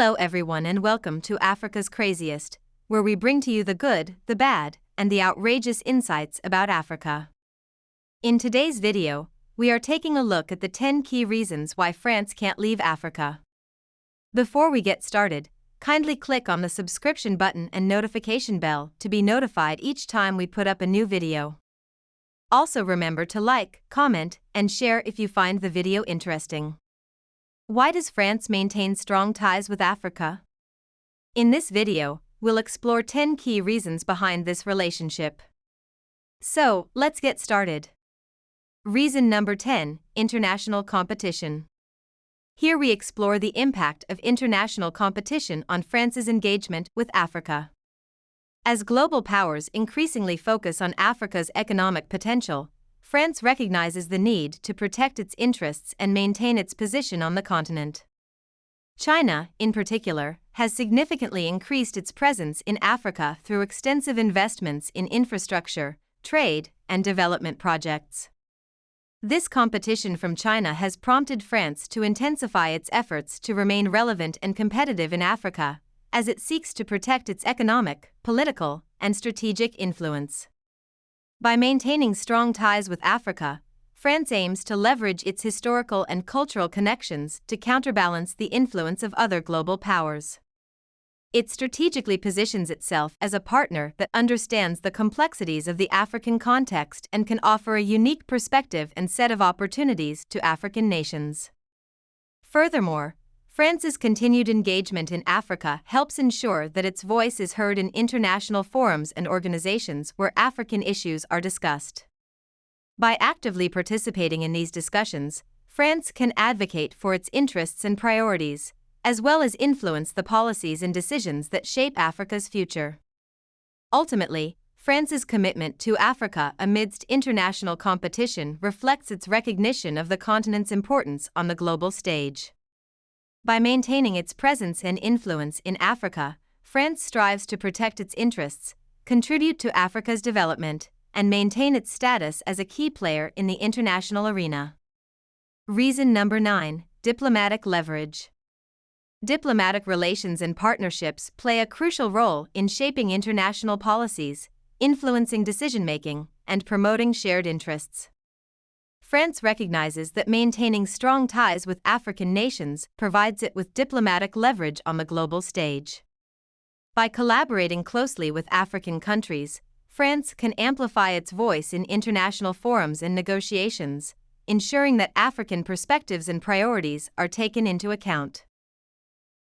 Hello everyone and welcome to Africa's Craziest, where we bring to you the good, the bad, and the outrageous insights about Africa. In today's video, we are taking a look at the 10 key reasons why France can't leave Africa. Before we get started, kindly click on the subscription button and notification bell to be notified each time we put up a new video. Also remember to like, comment, and share if you find the video interesting. Why does France maintain strong ties with Africa? In this video, we'll explore 10 key reasons behind this relationship. So, let's get started. Reason number 10, international competition. Here we explore the impact of international competition on France's engagement with Africa. As global powers increasingly focus on Africa's economic potential, France recognizes the need to protect its interests and maintain its position on the continent. China, in particular, has significantly increased its presence in Africa through extensive investments in infrastructure, trade, and development projects. This competition from China has prompted France to intensify its efforts to remain relevant and competitive in Africa, as it seeks to protect its economic, political, and strategic influence. By maintaining strong ties with Africa, France aims to leverage its historical and cultural connections to counterbalance the influence of other global powers. It strategically positions itself as a partner that understands the complexities of the African context and can offer a unique perspective and set of opportunities to African nations. Furthermore, France's continued engagement in Africa helps ensure that its voice is heard in international forums and organizations where African issues are discussed. By actively participating in these discussions, France can advocate for its interests and priorities, as well as influence the policies and decisions that shape Africa's future. Ultimately, France's commitment to Africa amidst international competition reflects its recognition of the continent's importance on the global stage. By maintaining its presence and influence in Africa, France strives to protect its interests, contribute to Africa's development, and maintain its status as a key player in the international arena. Reason number 9, diplomatic leverage. Diplomatic relations and partnerships play a crucial role in shaping international policies, influencing decision-making, and promoting shared interests. France recognizes that maintaining strong ties with African nations provides it with diplomatic leverage on the global stage. By collaborating closely with African countries, France can amplify its voice in international forums and negotiations, ensuring that African perspectives and priorities are taken into account.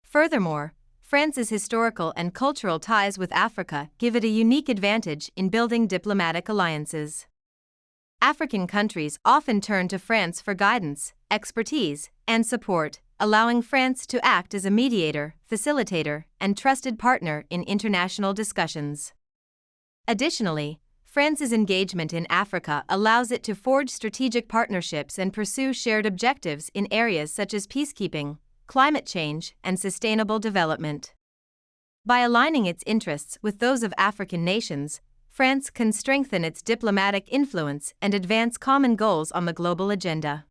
Furthermore, France's historical and cultural ties with Africa give it a unique advantage in building diplomatic alliances. African countries often turn to France for guidance, expertise, and support, allowing France to act as a mediator, facilitator, and trusted partner in international discussions. Additionally, France's engagement in Africa allows it to forge strategic partnerships and pursue shared objectives in areas such as peacekeeping, climate change, and sustainable development. By aligning its interests with those of African nations, France can strengthen its diplomatic influence and advance common goals on the global agenda.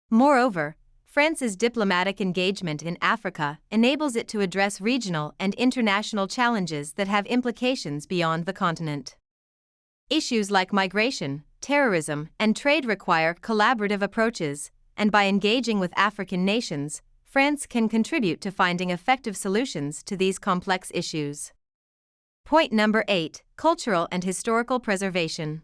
Moreover, France's diplomatic engagement in Africa enables it to address regional and international challenges that have implications beyond the continent. Issues like migration, terrorism, and trade require collaborative approaches, and by engaging with African nations, France can contribute to finding effective solutions to these complex issues. Point number 8, cultural and historical preservation.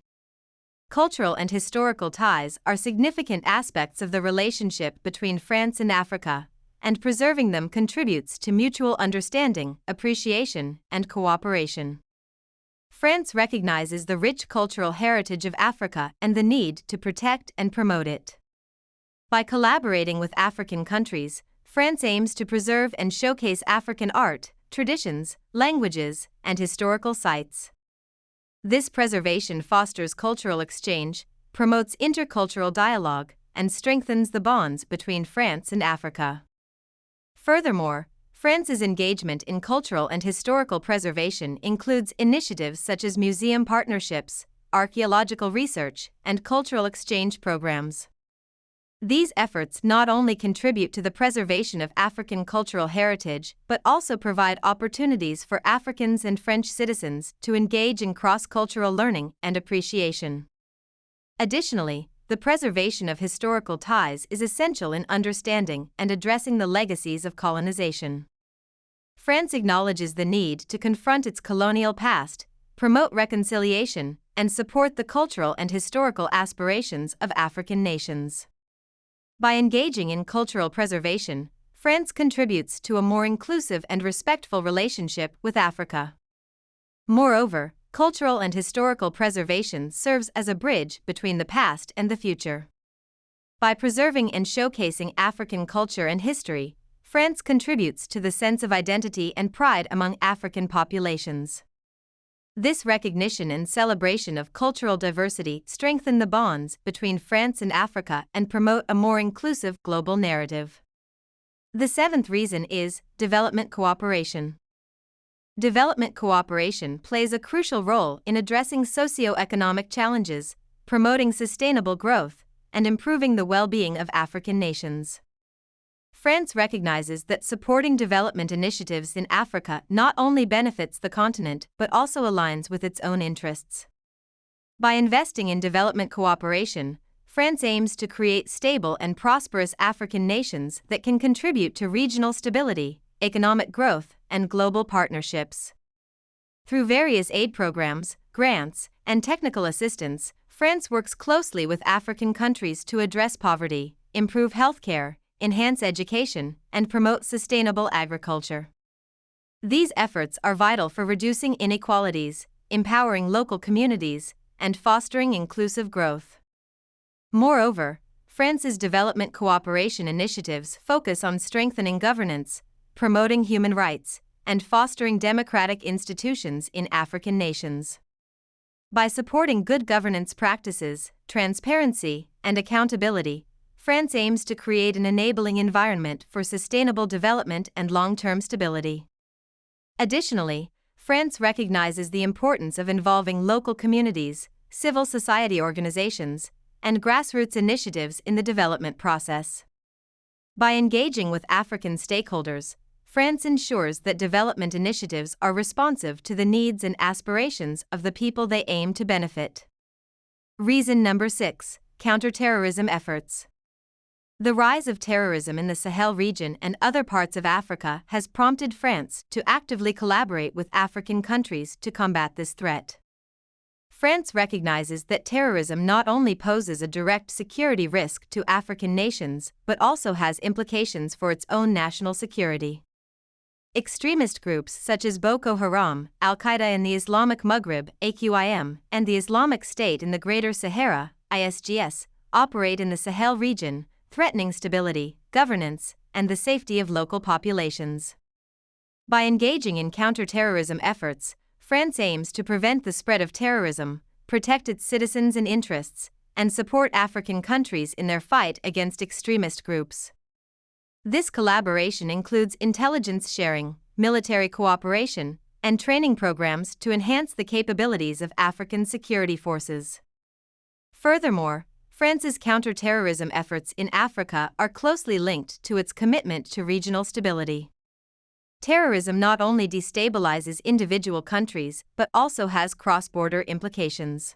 Cultural and historical ties are significant aspects of the relationship between France and Africa, and preserving them contributes to mutual understanding, appreciation, and cooperation. France recognizes the rich cultural heritage of Africa and the need to protect and promote it. By collaborating with African countries, France aims to preserve and showcase African art, traditions, languages, and historical sites. This preservation fosters cultural exchange, promotes intercultural dialogue, and strengthens the bonds between France and Africa. Furthermore, France's engagement in cultural and historical preservation includes initiatives such as museum partnerships, archaeological research, and cultural exchange programs. These efforts not only contribute to the preservation of African cultural heritage but also provide opportunities for Africans and French citizens to engage in cross-cultural learning and appreciation. Additionally, the preservation of historical ties is essential in understanding and addressing the legacies of colonization. France acknowledges the need to confront its colonial past, promote reconciliation, and support the cultural and historical aspirations of African nations. By engaging in cultural preservation, France contributes to a more inclusive and respectful relationship with Africa. Moreover, cultural and historical preservation serves as a bridge between the past and the future. By preserving and showcasing African culture and history, France contributes to the sense of identity and pride among African populations. This recognition and celebration of cultural diversity strengthen the bonds between France and Africa and promote a more inclusive global narrative. The seventh reason is development cooperation. Development cooperation plays a crucial role in addressing socio-economic challenges, promoting sustainable growth, and improving the well-being of African nations. France recognizes that supporting development initiatives in Africa not only benefits the continent but also aligns with its own interests. By investing in development cooperation, France aims to create stable and prosperous African nations that can contribute to regional stability, economic growth, and global partnerships. Through various aid programs, grants, and technical assistance, France works closely with African countries to address poverty, improve healthcare, enhance education, and promote sustainable agriculture. These efforts are vital for reducing inequalities, empowering local communities, and fostering inclusive growth. Moreover, France's development cooperation initiatives focus on strengthening governance, promoting human rights, and fostering democratic institutions in African nations. By supporting good governance practices, transparency, and accountability, France aims to create an enabling environment for sustainable development and long-term stability. Additionally, France recognizes the importance of involving local communities, civil society organizations, and grassroots initiatives in the development process. By engaging with African stakeholders, France ensures that development initiatives are responsive to the needs and aspirations of the people they aim to benefit. Reason number 6: Counterterrorism efforts. The rise of terrorism in the Sahel region and other parts of Africa has prompted France to actively collaborate with African countries to combat this threat. France recognizes that terrorism not only poses a direct security risk to African nations but also has implications for its own national security. Extremist groups such as Boko Haram, Al-Qaeda in the Islamic Maghreb (AQIM), and the Islamic State in the Greater Sahara (ISGS) operate in the Sahel region, threatening stability, governance, and the safety of local populations. By engaging in counterterrorism efforts, France aims to prevent the spread of terrorism, protect its citizens and interests, and support African countries in their fight against extremist groups. This collaboration includes intelligence sharing, military cooperation, and training programs to enhance the capabilities of African security forces. Furthermore, France's counterterrorism efforts in Africa are closely linked to its commitment to regional stability. Terrorism not only destabilizes individual countries but also has cross-border implications.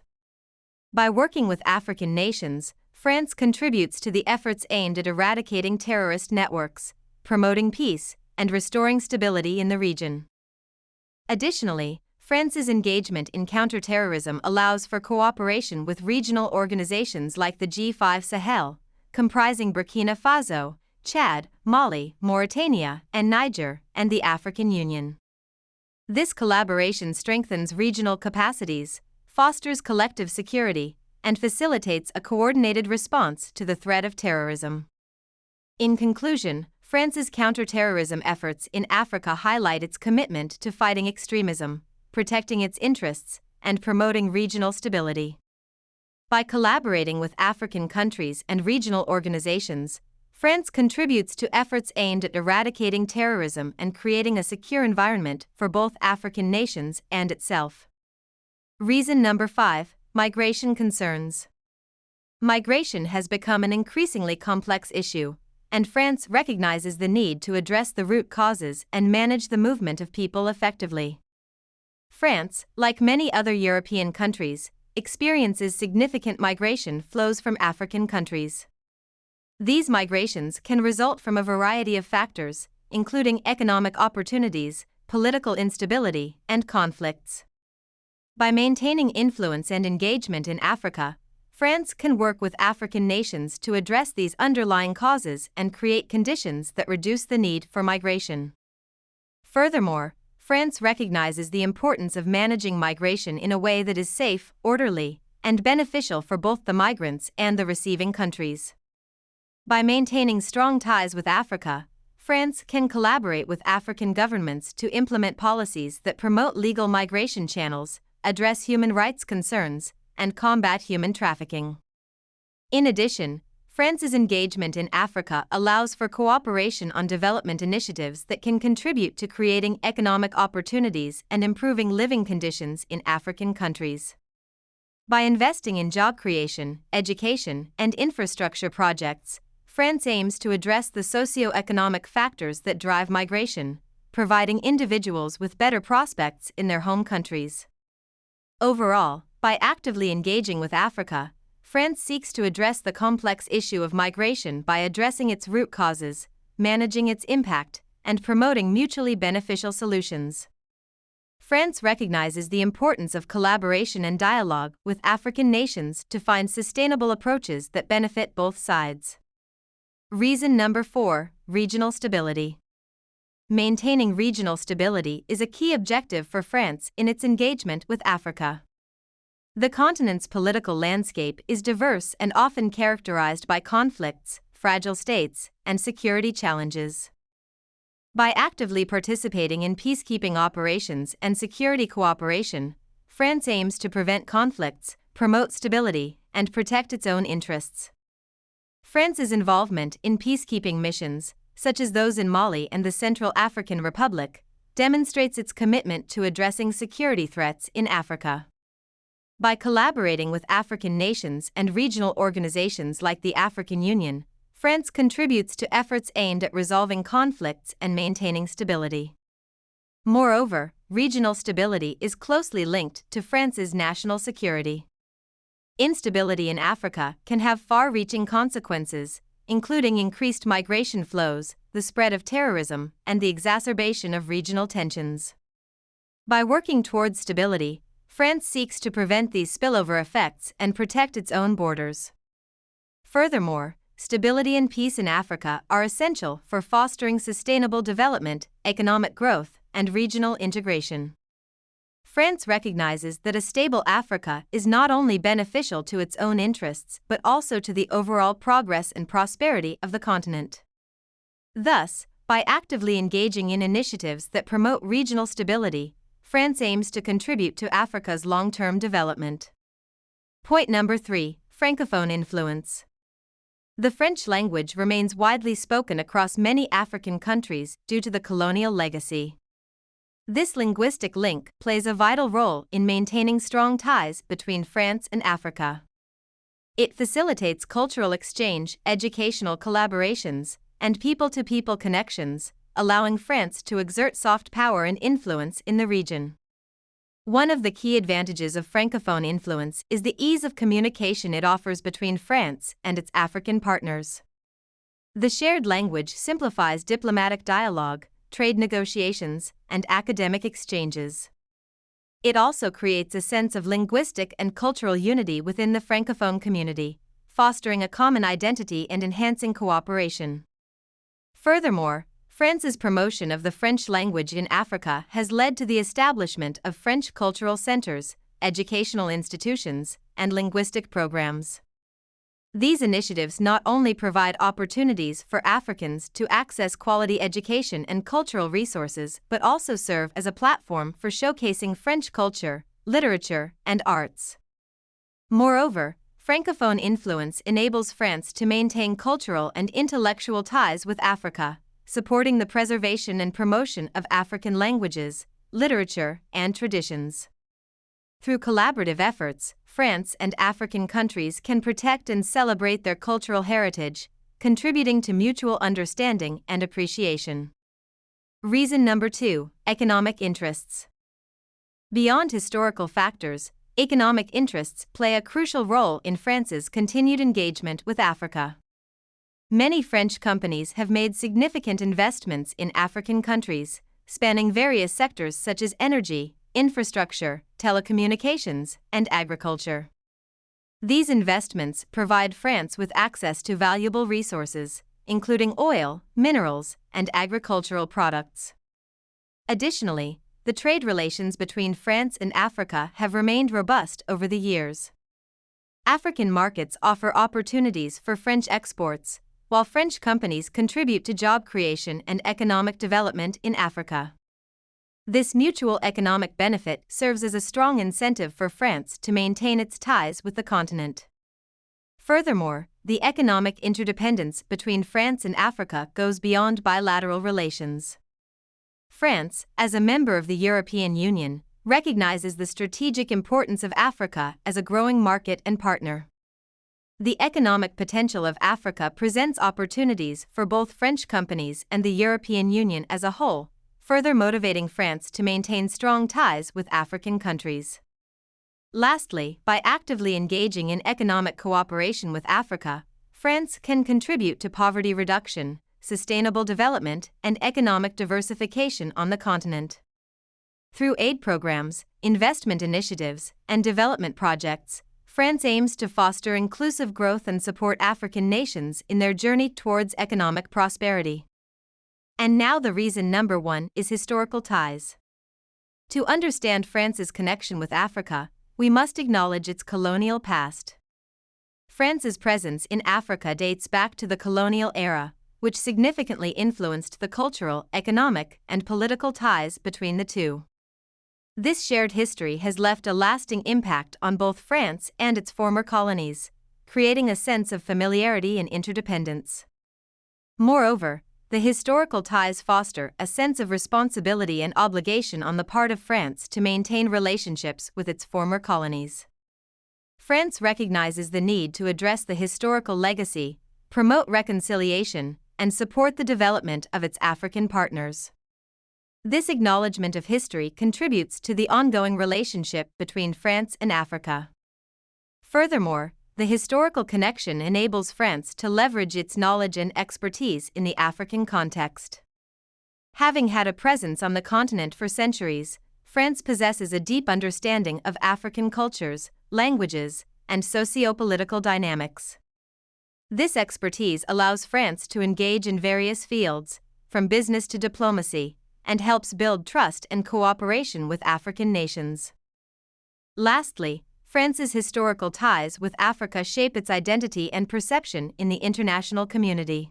By working with African nations, France contributes to the efforts aimed at eradicating terrorist networks, promoting peace, and restoring stability in the region. Additionally, France's engagement in counterterrorism allows for cooperation with regional organizations like the G5 Sahel, comprising Burkina Faso, Chad, Mali, Mauritania, and Niger, and the African Union. This collaboration strengthens regional capacities, fosters collective security, and facilitates a coordinated response to the threat of terrorism. In conclusion, France's counterterrorism efforts in Africa highlight its commitment to fighting extremism, protecting its interests, and promoting regional stability. By collaborating with African countries and regional organizations, France contributes to efforts aimed at eradicating terrorism and creating a secure environment for both African nations and itself. Reason number 5: Migration concerns. Migration has become an increasingly complex issue, and France recognizes the need to address the root causes and manage the movement of people effectively. France, like many other European countries, experiences significant migration flows from African countries. These migrations can result from a variety of factors, including economic opportunities, political instability, and conflicts. By maintaining influence and engagement in Africa, France can work with African nations to address these underlying causes and create conditions that reduce the need for migration. Furthermore, France recognizes the importance of managing migration in a way that is safe, orderly, and beneficial for both the migrants and the receiving countries. By maintaining strong ties with Africa, France can collaborate with African governments to implement policies that promote legal migration channels, address human rights concerns, and combat human trafficking. In addition, France's engagement in Africa allows for cooperation on development initiatives that can contribute to creating economic opportunities and improving living conditions in African countries. By investing in job creation, education, and infrastructure projects, France aims to address the socio-economic factors that drive migration, providing individuals with better prospects in their home countries. Overall, by actively engaging with Africa, France seeks to address the complex issue of migration by addressing its root causes, managing its impact, and promoting mutually beneficial solutions. France recognizes the importance of collaboration and dialogue with African nations to find sustainable approaches that benefit both sides. Reason number 4: regional stability. Maintaining regional stability is a key objective for France in its engagement with Africa. The continent's political landscape is diverse and often characterized by conflicts, fragile states, and security challenges. By actively participating in peacekeeping operations and security cooperation, France aims to prevent conflicts, promote stability, and protect its own interests. France's involvement in peacekeeping missions, such as those in Mali and the Central African Republic, demonstrates its commitment to addressing security threats in Africa. By collaborating with African nations and regional organizations like the African Union, France contributes to efforts aimed at resolving conflicts and maintaining stability. Moreover, regional stability is closely linked to France's national security. Instability in Africa can have far-reaching consequences, including increased migration flows, the spread of terrorism, and the exacerbation of regional tensions. By working towards stability, France seeks to prevent these spillover effects and protect its own borders. Furthermore, stability and peace in Africa are essential for fostering sustainable development, economic growth, and regional integration. France recognizes that a stable Africa is not only beneficial to its own interests but also to the overall progress and prosperity of the continent. Thus, by actively engaging in initiatives that promote regional stability, France aims to contribute to Africa's long-term development. Point number 3: Francophone influence. The French language remains widely spoken across many African countries due to the colonial legacy. This linguistic link plays a vital role in maintaining strong ties between France and Africa. It facilitates cultural exchange, educational collaborations, and people-to-people connections, allowing France to exert soft power and influence in the region. One of the key advantages of Francophone influence is the ease of communication it offers between France and its African partners. The shared language simplifies diplomatic dialogue, trade negotiations, and academic exchanges. It also creates a sense of linguistic and cultural unity within the Francophone community, fostering a common identity and enhancing cooperation. Furthermore, France's promotion of the French language in Africa has led to the establishment of French cultural centers, educational institutions, and linguistic programs. These initiatives not only provide opportunities for Africans to access quality education and cultural resources but also serve as a platform for showcasing French culture, literature, and arts. Moreover, Francophone influence enables France to maintain cultural and intellectual ties with Africa, supporting the preservation and promotion of African languages, literature, and traditions. Through collaborative efforts, France and African countries can protect and celebrate their cultural heritage, contributing to mutual understanding and appreciation. Reason number 2: economic interests. Beyond historical factors, economic interests play a crucial role in France's continued engagement with Africa. Many French companies have made significant investments in African countries, spanning various sectors such as energy, infrastructure, telecommunications, and agriculture. These investments provide France with access to valuable resources, including oil, minerals, and agricultural products. Additionally, the trade relations between France and Africa have remained robust over the years. African markets offer opportunities for French exports, while French companies contribute to job creation and economic development in Africa. This mutual economic benefit serves as a strong incentive for France to maintain its ties with the continent. Furthermore, the economic interdependence between France and Africa goes beyond bilateral relations. France, as a member of the European Union, recognizes the strategic importance of Africa as a growing market and partner. The economic potential of Africa presents opportunities for both French companies and the European Union as a whole, further motivating France to maintain strong ties with African countries. Lastly, by actively engaging in economic cooperation with Africa, France can contribute to poverty reduction, sustainable development, and economic diversification on the continent. Through aid programs, investment initiatives, and development projects, France aims to foster inclusive growth and support African nations in their journey towards economic prosperity. And now the reason number 1 is historical ties. To understand France's connection with Africa, we must acknowledge its colonial past. France's presence in Africa dates back to the colonial era, which significantly influenced the cultural, economic, and political ties between the two. This shared history has left a lasting impact on both France and its former colonies, creating a sense of familiarity and interdependence. Moreover, the historical ties foster a sense of responsibility and obligation on the part of France to maintain relationships with its former colonies. France recognizes the need to address the historical legacy, promote reconciliation, and support the development of its African partners. This acknowledgement of history contributes to the ongoing relationship between France and Africa. Furthermore, the historical connection enables France to leverage its knowledge and expertise in the African context. Having had a presence on the continent for centuries, France possesses a deep understanding of African cultures, languages, and socio-political dynamics. This expertise allows France to engage in various fields, from business to diplomacy, and helps build trust and cooperation with African nations. Lastly, France's historical ties with Africa shape its identity and perception in the international community.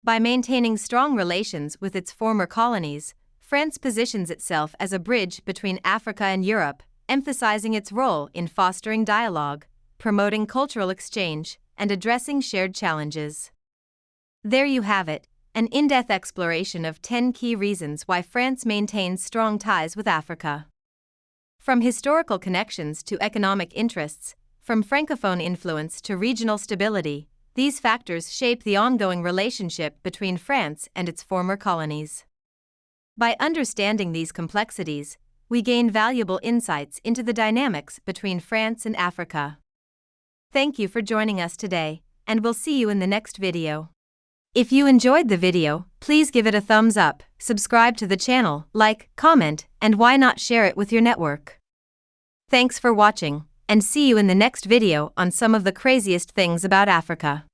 By maintaining strong relations with its former colonies, France positions itself as a bridge between Africa and Europe, emphasizing its role in fostering dialogue, promoting cultural exchange, and addressing shared challenges. There you have it, an in-depth exploration of 10 key reasons why France maintains strong ties with Africa. From historical connections to economic interests, from Francophone influence to regional stability, these factors shape the ongoing relationship between France and its former colonies. By understanding these complexities, we gain valuable insights into the dynamics between France and Africa. Thank you for joining us today, and we'll see you in the next video. If you enjoyed the video, please give it a thumbs up, subscribe to the channel, like, comment, and why not share it with your network. Thanks for watching, and see you in the next video on some of the craziest things about Africa.